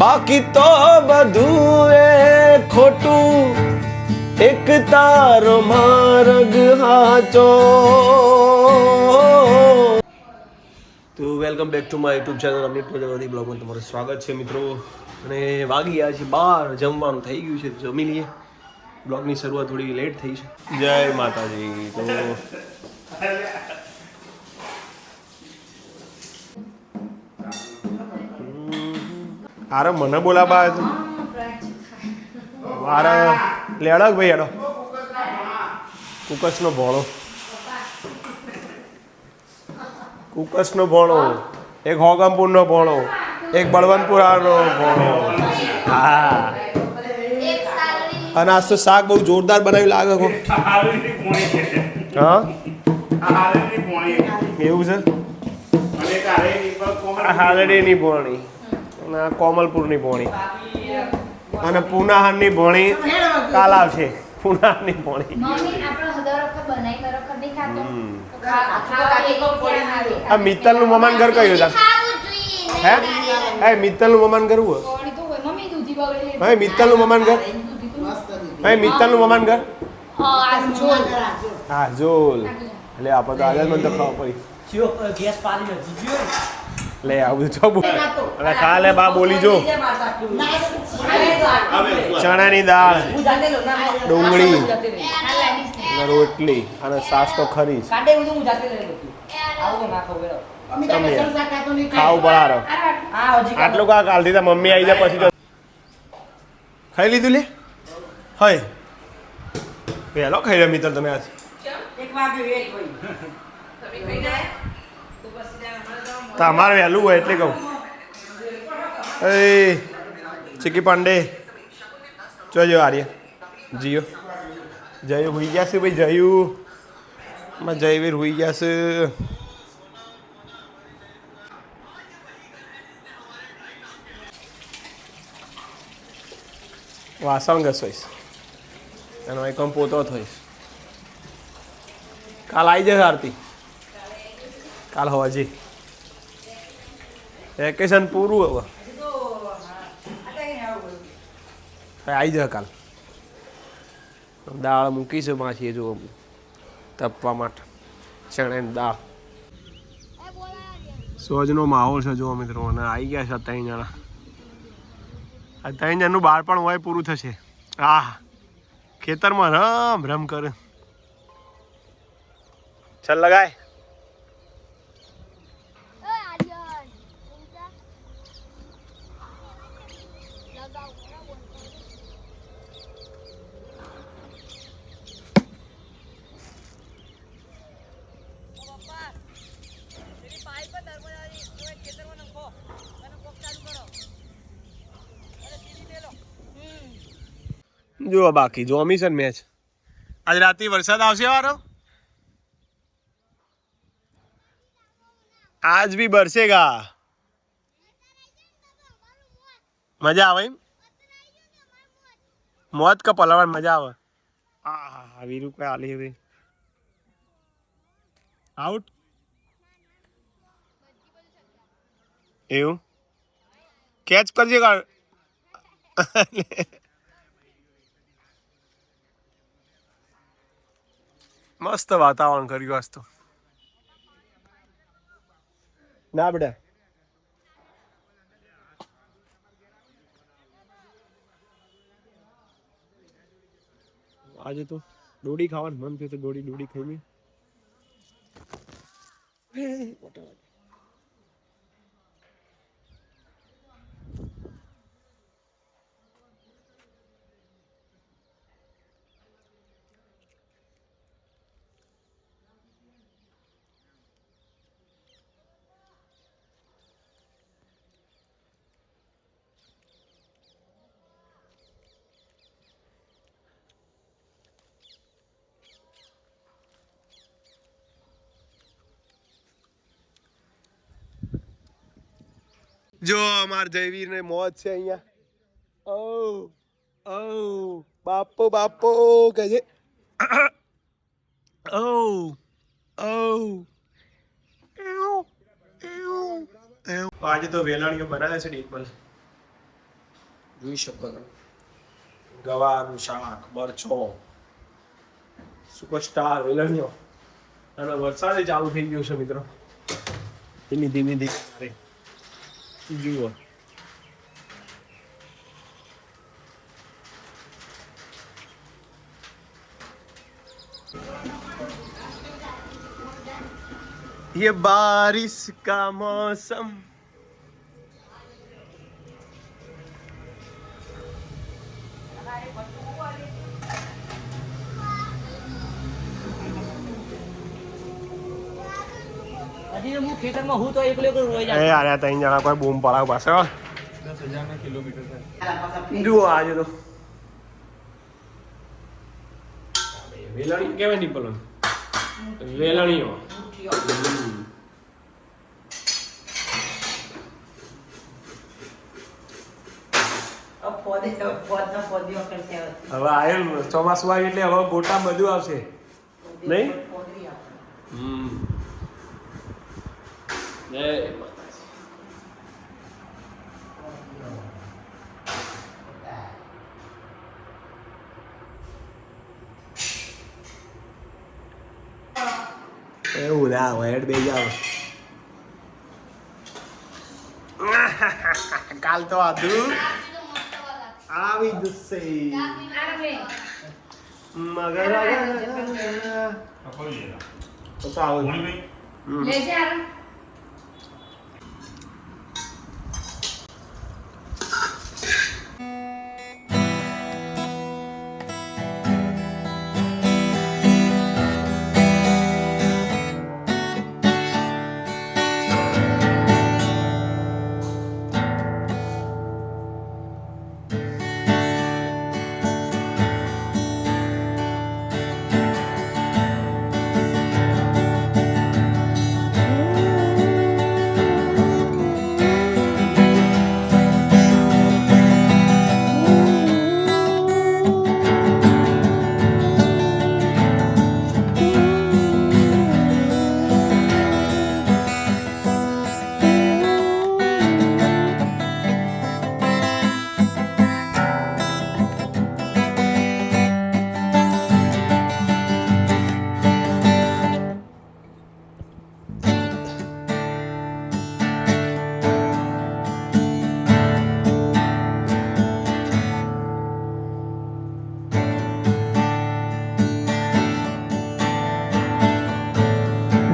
બાકી તો બધું એ ખોટું, એક તારો માર્ગ હાચો. તો welcome back to my YouTube channel Amit Prajapati બ્લોગમાં તમારું સ્વાગત છે મિત્રો. અને વાગી ગયા છે 12, જમવાનું થઈ ગયું છે, જમી લઈએ. બ્લોગની શરૂઆત થોડી લેટ થઈ છે. જય માતાજી. તો આરે મને બોલાવા તું મારે લેડો ભાઈ હેડો. કુકસનો ભોળો, કુકસનો ભોળો, એક હોગમપુરનો ભોળો, એક બળવંતપુરાનો ભોળો. હા, અને આજ તો શાક બહુ જોરદાર બનાવ્યું લાગે છે. હા એવું છે. હાલડીની ભોણી અને કોમલપુરની ભોણી અને પુનાહારની ભોણી કાલ આવશે. પુનાહારની ભોણી આ મિત્તલનું મમાન ઘર કયું હતા? હે મિત્તલનું મમાન ઘર હું હે મિત્તલનું મમાન ઘર હે મિત્તલનું મમાન ઘર હા જોલ. એટલે આપણે તો આગળ મને તો ખાવા પડી લે આવું છો અને ખા લે બા બોલી જો. ચણાની દાળ, ડુંગળી, રોટલી અને સાસ તો ખરી જ. ખાવું પડારો આટલું કા કાલથી મમ્મી આવી જાય પછી તો ખાઈ લીધું લે. હય પહેલો ખાઈ લે મિત્ર તમે આજ. તમારે વહેલું હોય એટલે કહું. એ ચીકી પાંડે જોજો આર્ય જીઓ જયું હોઈ ગયા છે ભાઈ. જયું માં જયવીર હોઈ ગયા છે. વાસણ ઘસોઈશ એનો એકમ પોતો થઈશ. કાલ આવી જશે આરતી. કાલ હોવાજી વેકેશન પૂરું હવે આવી જાય. કાલ દાળ મૂકીશું માછી જો તપવા માટે. ચણાની દાળ સોજનો માહોલ છે જો મિત્રો. અને આવી ગયા છે 3 જણા. આ 3 જણનું બાળપણ હોય પૂરું થશે. હા ખેતરમાં રમ રમ કરે. ચાલ લગાય. જો બાકી જોમી છે મેચ. આજ રાતે વરસાદ આવશે વારો. આજ ભી બરસેગા. મજા આવે એમ મોત કા પલાવન મજા આવે. હા હા હા વીરુ કઈ આલી હવે આઉટ એવું કેચ કરજે કા. મસ્ત વાતાવરણ કર્યું આજ તો. ના બેટા આજે તો ડોડી ખાવાનું મન થયું તો ડોડી ખાઈ લે. જો અમાર જયવીર ને મોજ છે અહીંયા. ઓ ઓ બાપો બાપો કહે છે. ઓ ઓ આજે તો વેલાણીઓ બનાવે છે ડીપલ. જોઈ શકો છો ગવાનું શાક મરચો સુપરસ્ટાર વેલણિયો અને વરસાદ ચાલુ થઈ ગયો છે મિત્રો ધીમે ધીમે જુઓ ये बारिश का मौसम ખેતરમાં હું તો એકલો એકલો રોઈ એ યાર આ ત્રણ જણા કોઈ બૂમ પડાવ પાસે 10,000 કિલોમીટર જુઓ આજે તો વેલણી કેવાય નહીં પેલો વેલણીઓ હવે આયલ ચોમાસું આવે એટલે હવે ગોટા બધું આવશે નહીં જય એવું ના હોય હેડ બે જાવ કાલ તો આધું આવી જશે મગર તો આવું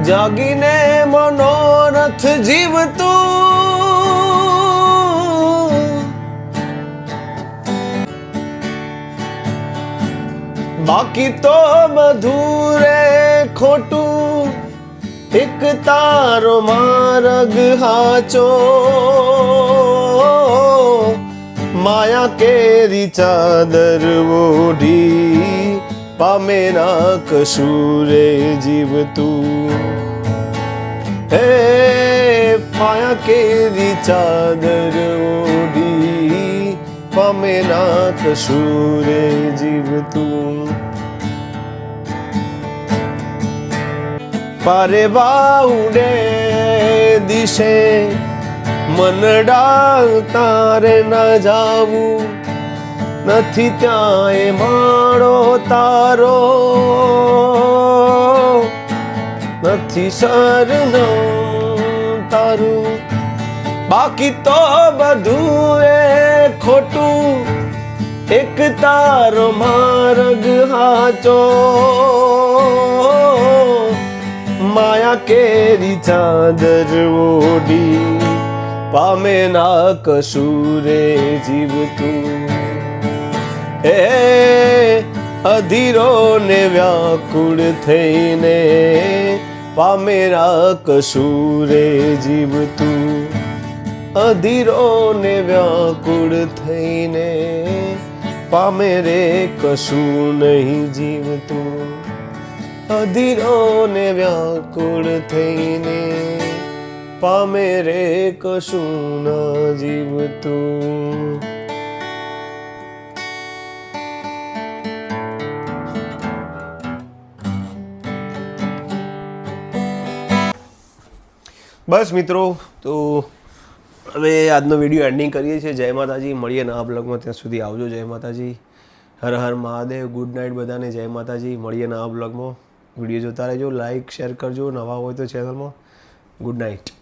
જાગીને મનોરથ જીવતું બાકી તો બધું રે ખોટું એક તારો માર્ગ હાચો માયા કેરી ચાદર ઓઢી પામે ના કશુરે જીવતું હે માયા કેરી ચાદર ઓઢી પામે ના કશુરે જીવતું પારે બાઉડે દિશે મનડા તારે ના જાવું નથી ત્યાં એ માળો તારો નથી શરણું તારું બાકી તો બધું એ ખોટું એક તારો માર્ગ હાચો માયા કેરી ચાદર ઓઢી પામે ના કશુરે જીવતું એ અધીરો ને વ્યાકુળ થઈને પામેરા કશુરે જીવતું અધીરો ને વ્યાકુળ થઈને પામે રે કશું નહીં જીવતું અધીરો ને વ્યાકુળ થઈને પામે રે કશું ન જીવતું બસ મિત્રો તો હવે આજનો વિડીયો એન્ડિંગ કરીએ છીએ. જય માતાજી, મળીએ નવા બ્લોગમાં. ત્યાં સુધી આવજો. જય માતાજી, હર હર મહાદેવ, ગુડ નાઇટ બધાને. જય માતાજી, મળીએ નવા બ્લોગમાં. વિડીયો જોતા રહેજો, લાઇક શેર કરજો, નવા હોય તો ચેનલમાં. Good night.